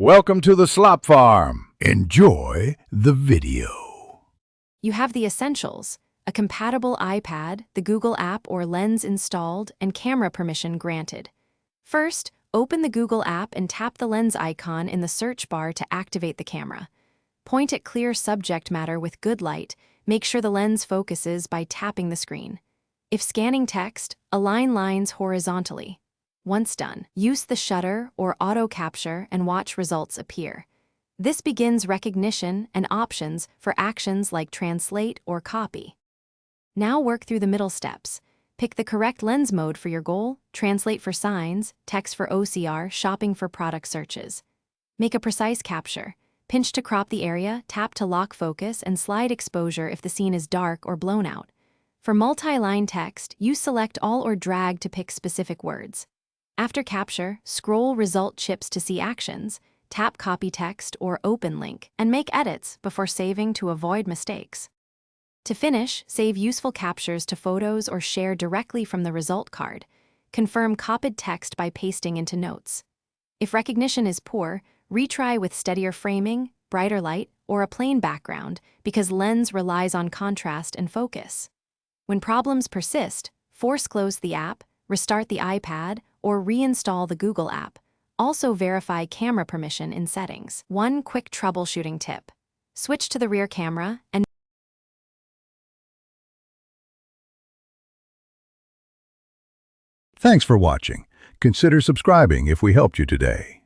Welcome to the Slop Farm. Enjoy the video. You have the essentials: a compatible iPad, the Google app or Lens installed, and camera permission granted. First, open the Google app and tap the Lens icon in the search bar to activate the camera. Point at clear subject matter with good light. Make sure the lens focuses by tapping the screen. If scanning text, align lines horizontally. Once done, use the shutter or auto capture and watch results appear. This begins recognition and options for actions like translate or copy. Now work through the middle steps. Pick the correct lens mode for your goal, translate for signs, text for OCR, shopping for product searches. Make a precise capture. Pinch to crop the area, tap to lock focus, and slide exposure if the scene is dark or blown out. For multi-line text, use select all or drag to pick specific words. After capture, scroll result chips to see actions, tap copy text or open link, and make edits before saving to avoid mistakes. To finish, save useful captures to photos or share directly from the result card. Confirm copied text by pasting into notes. If recognition is poor, retry with steadier framing, brighter light, or a plain background because Lens relies on contrast and focus. When problems persist, force close the app, restart the iPad, or reinstall the Google app. Also verify camera permission in settings. One quick troubleshooting tip: switch to the rear camera and Thanks for watching. Consider subscribing if we helped you today.